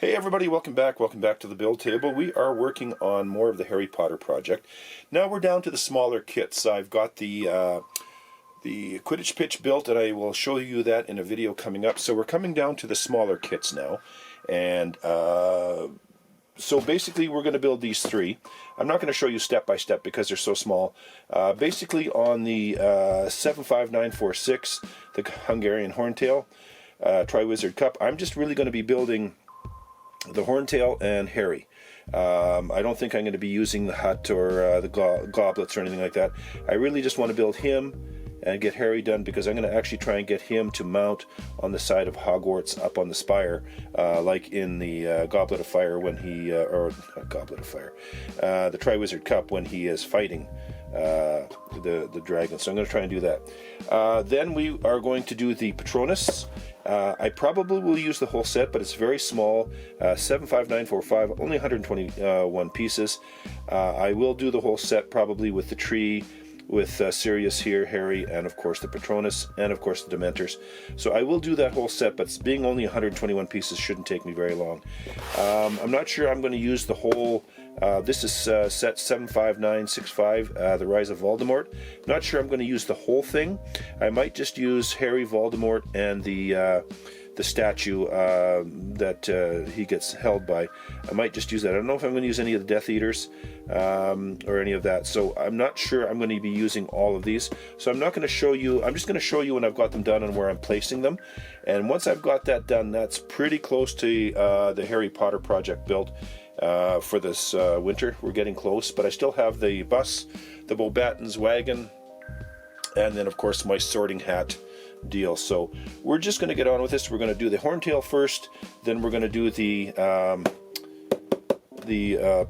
Hey everybody, welcome back to the build table. We are working on more of the Harry Potter project. Now we're down to the smaller kits. I've got the Quidditch pitch built, and I will show you that in a video coming up. So we're coming down to the smaller kits now, and so basically we're going to build these three. I'm not going to show you step by step because they're so small. Basically on the 75946, the Hungarian Horntail Triwizard Cup, I'm just really going to be building the Horntail and Harry. I don't think I'm going to be using the hut or the goblets or anything like that. I really just want to build him and get Harry done, because I'm going to actually try and get him to mount on the side of Hogwarts up on the spire, like in the Goblet of Fire when he, or not Goblet of Fire, the Triwizard Cup when he is fighting the dragon. So I'm going to try and do that. Then we are going to do the Patronus. I probably will use the whole set, but it's very small, 75945, only 121 pieces. I will do the whole set probably with the tree, with Sirius here, Harry, and of course the Patronus, and of course the Dementors. So I will do that whole set, but being only 121 pieces shouldn't take me very long. I'm not sure I'm going to use the whole. This is set 75965, the Rise of Voldemort. Not sure I'm going to use the whole thing. I might just use Harry, Voldemort, and the statue that he gets held by. I might just use that. I don't know if I'm going to use any of the Death Eaters or any of that. So I'm not sure I'm going to be using all of these. So I'm not going to show you. I'm just going to show you when I've got them done and where I'm placing them. And once I've got that done, that's pretty close to the Harry Potter project built for this winter. We're getting close, but I still have the bus, the Beauxbaton's wagon, and then of course my sorting hat deal. So we're just going to get on with this. We're going to do the Horntail first, then we're going to do the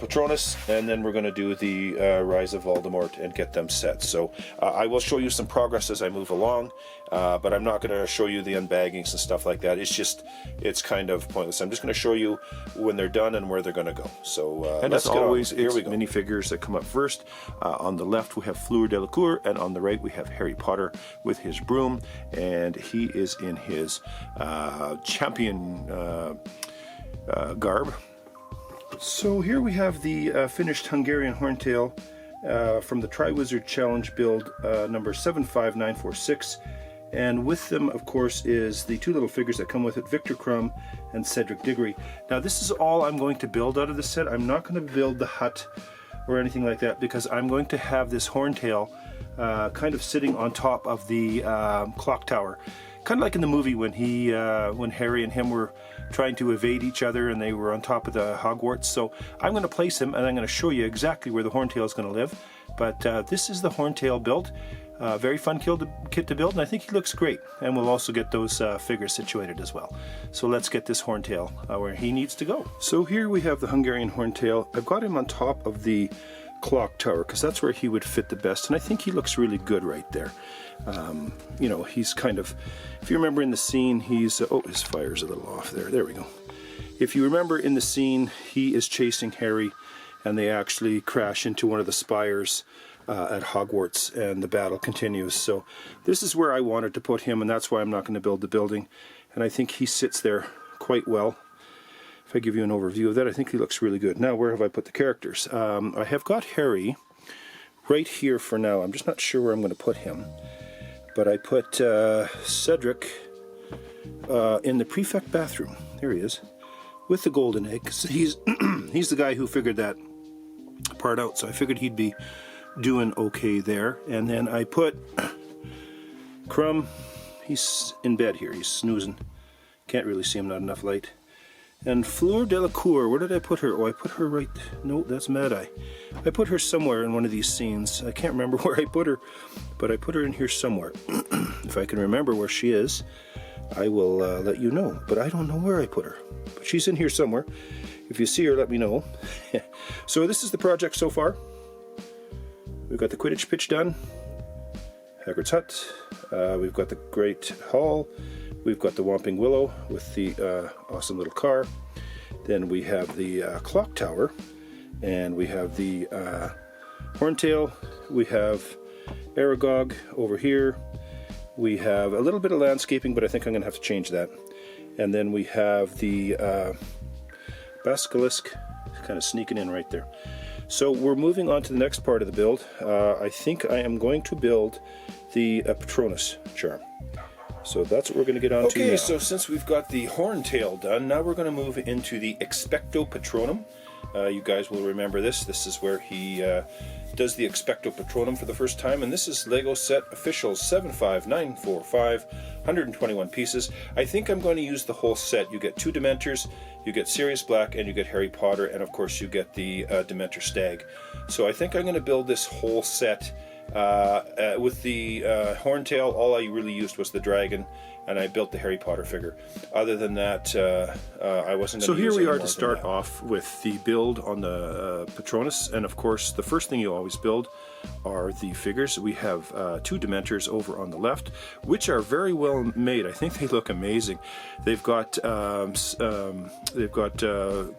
Patronus, and then we're going to do the Rise of Voldemort and get them set. So I will show you some progress as I move along, but I'm not going to show you the unbaggings and stuff like that. It's kind of pointless. I'm just going to show you when they're done and where they're going to go. So and as always, it's minifigures that come up first. On the left we have Fleur Delacour, and on the right we have Harry Potter with his broom, and he is in his champion garb. So here we have the finished Hungarian Horntail from the Triwizard Challenge build number 75946, and with them of course is the two little figures that come with it, Victor Crumb and Cedric Diggory. Now this is all I'm going to build out of the set. I'm not going to build the hut or anything like that, because I'm going to have this Horntail kind of sitting on top of the clock tower, kind of like in the movie when Harry and him were trying to evade each other and they were on top of the Hogwarts. So I'm going to place him, and I'm going to show you exactly where the Horntail is going to live. But this is the Horntail built. Very fun kit to build, and I think he looks great. And we'll also get those figures situated as well. So let's get this Horntail where he needs to go. So here we have the Hungarian Horntail. I've got him on top of the clock tower because that's where he would fit the best, and I think he looks really good right there. You know, he's kind of, if you remember in the scene, he's oh, his fire's a little off there we go. If you remember in the scene, he is chasing Harry and they actually crash into one of the spires at Hogwarts, and the battle continues. So this is where I wanted to put him, and that's why I'm not going to build the building, and I think he sits there quite well. If I give you an overview of that, I think he looks really good. Now, where have I put the characters? I have got Harry right here for now. I'm just not sure where I'm going to put him. But I put Cedric in the prefect bathroom. There he is, with the golden egg. He's he's the guy who figured that part out, so I figured he'd be doing okay there. And then I put Crumb. He's in bed here. He's snoozing. Can't really see him, not enough light. And Fleur Delacour, where did I put her? Oh, I put her right... No, that's Mad Eye. I put her somewhere in one of these scenes. I can't remember where I put her, but I put her in here somewhere. If I can remember where she is, I will let you know. But I don't know where I put her. But she's in here somewhere. If you see her, let me know. So this is the project so far. We've got the Quidditch pitch done. Hagrid's hut. We've got the Great Hall. We've got the Whomping Willow with the awesome little car. Then we have the clock tower, and we have the Horntail. We have Aragog over here. We have a little bit of landscaping, but I think I'm going to have to change that. And then we have the Basilisk kind of sneaking in right there. So we're moving on to the next part of the build. I think I am going to build the Patronus charm. So that's what we're going to get on to now. Okay, so since we've got the horntail done, now we're going to move into the Expecto Patronum. You guys will remember this. This is where he does the Expecto Patronum for the first time, and this is Lego Set Official 75945, 121 pieces. I think I'm going to use the whole set. You get 2 Dementors, you get Sirius Black, and you get Harry Potter, and of course you get the Dementor Stag. So I think I'm going to build this whole set. With the horntail, all I really used was the dragon, and I built the Harry Potter figure. Other than that, I wasn't going to use. So here we are to start off with the build on the Patronus, and of course the first thing you always build are the figures. We have 2 Dementors over on the left, which are very well made. I think they look amazing. They've got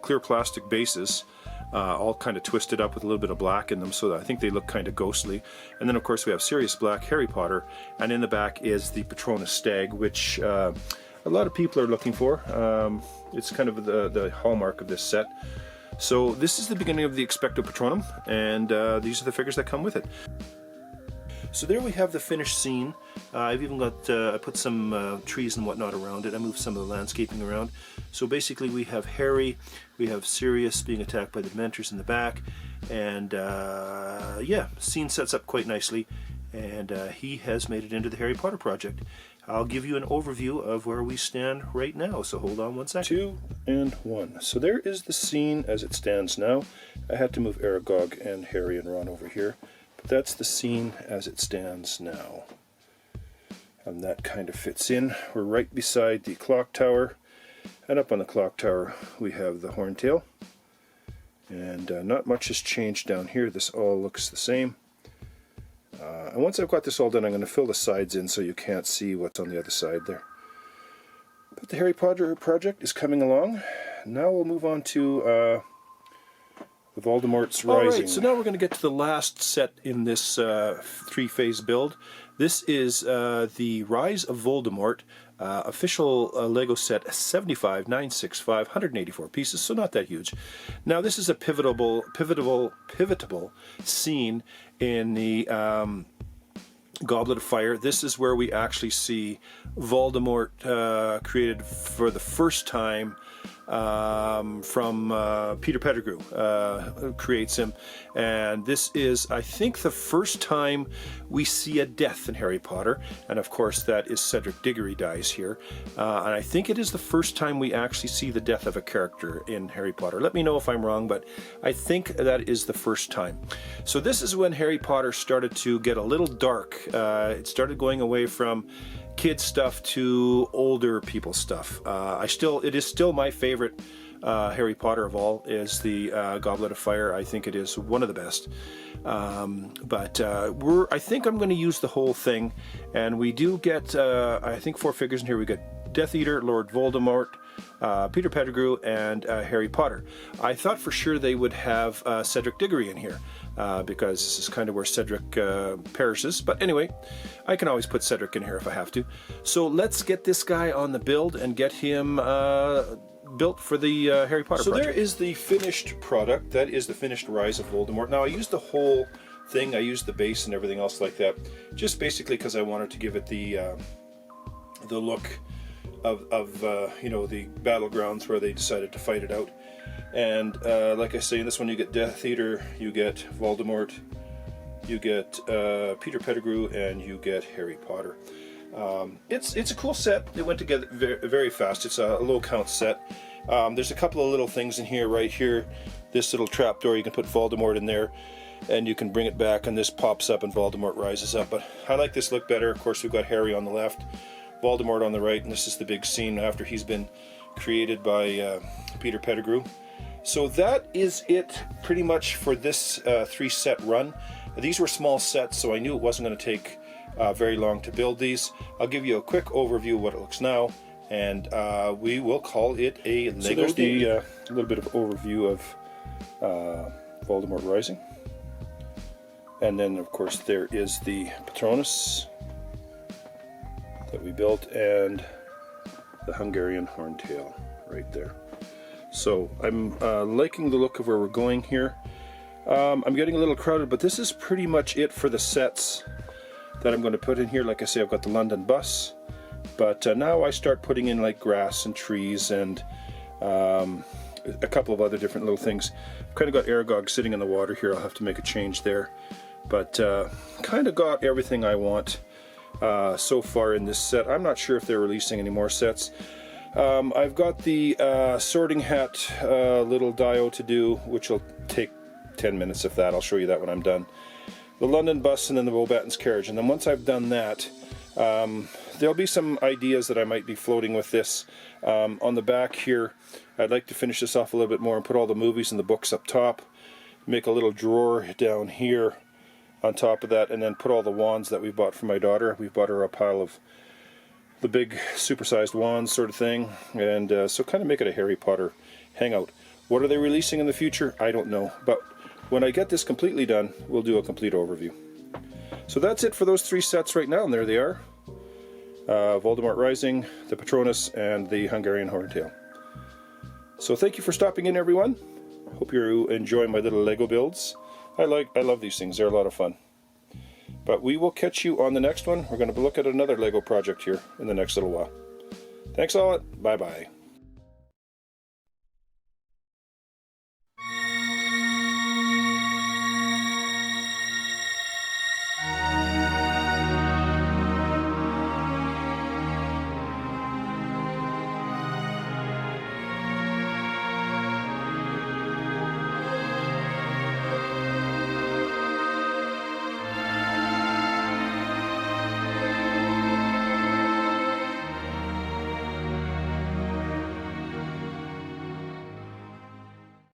clear plastic bases. All kind of twisted up with a little bit of black in them, so that I think they look kind of ghostly. And then of course we have Sirius Black, Harry Potter, and in the back is the Patronus Stag, which a lot of people are looking for. It's kind of the hallmark of this set. So this is the beginning of the Expecto Patronum, and these are the figures that come with it. So there we have the finished scene. I've even got, I put some trees and whatnot around it. I moved some of the landscaping around. So basically we have Harry, we have Sirius being attacked by the Dementors in the back, and yeah, scene sets up quite nicely, and he has made it into the Harry Potter Project. I'll give you an overview of where we stand right now, so hold on one second. 2 and 1. So there is the scene as it stands now. I had to move Aragog and Harry and Ron over here. That's the scene as it stands now. And that kind of fits in. We're right beside the clock tower. And up on the clock tower we have the horntail. And not much has changed down here. This all looks the same. And once I've got this all done, I'm going to fill the sides in so you can't see what's on the other side there. But the Harry Potter project is coming along. Now we'll move on to Voldemort's Rising. Alright, so now we're going to get to the last set in this 3-phase build. This is the Rise of Voldemort, official Lego set 75965, 184 pieces, so not that huge. Now this is a pivotal scene in the Goblet of Fire. This is where we actually see Voldemort created for the first time from Peter Pettigrew creates him, and this is, I think, the first time we see a death in Harry Potter, and of course that is Cedric Diggory dies here, and I think it is the first time we actually see the death of a character in Harry Potter. Let me know if I'm wrong, but I think that is the first time. So this is when Harry Potter started to get a little dark. It started going away from kid stuff to older people stuff. It is still my favorite Harry Potter of all is the Goblet of Fire. I think it is one of the best. I think I'm going to use the whole thing, and we do get I think 4 figures in here. We get Death Eater, Lord Voldemort, Peter Pettigrew, and Harry Potter. I thought for sure they would have Cedric Diggory in here because this is kind of where Cedric perishes. But anyway, I can always put Cedric in here if I have to. So let's get this guy on the build and get him built for the Harry Potter project. So there is the finished product. That is the finished Rise of Voldemort. Now I used the whole thing. I used the base and everything else like that, just basically because I wanted to give it the look of you know, the battlegrounds where they decided to fight it out. And like I say, in this one you get Death Eater, you get Voldemort, you get Peter Pettigrew, and you get Harry Potter. It's a cool set. It went together very fast. It's a low count set. There's a couple of little things in here. Right here, this little trapdoor, you can put Voldemort in there, and you can bring it back, and this pops up and Voldemort rises up. But I like this look better. Of course, we've got Harry on the left, Voldemort on the right, and this is the big scene after he's been created by Peter Pettigrew. So that is it pretty much for this 3-set run. These were small sets, so I knew it wasn't going to take very long to build these. I'll give you a quick overview of what it looks now, and we will call it a Lego. So there's the little bit of overview of Voldemort Rising. And then, of course, there is the Patronus that we built, and the Hungarian Horntail right there. So I'm liking the look of where we're going here. I'm getting a little crowded, but this is pretty much it for the sets that I'm going to put in here. Like I say, I've got the London bus, but now I start putting in like grass and trees and a couple of other different little things. I've kind of got Aragog sitting in the water here. I'll have to make a change there, but kind of got everything I want so far in this set. I'm not sure if they're releasing any more sets. I've got the sorting hat little dio to do, which will take 10 minutes if that. I'll show you that when I'm done. The London bus and then the Beauxbatons carriage, and then once I've done that, there'll be some ideas that I might be floating with this. On the back here, I'd like to finish this off a little bit more and put all the movies and the books up top, make a little drawer down here on top of that, and then put all the wands that we bought for my daughter. We bought her a pile of the big supersized wands sort of thing, and so kind of make it a Harry Potter hangout. What are they releasing in the future? I don't know, but when I get this completely done, we'll do a complete overview. So that's it for those 3 sets right now, and there they are. Voldemort Rising, the Patronus, and the Hungarian Horntail. So thank you for stopping in, everyone. Hope you enjoy my little Lego builds. I love these things. They're a lot of fun. But we will catch you on the next one. We're going to look at another Lego project here in the next little while. Thanks a lot. Bye-bye.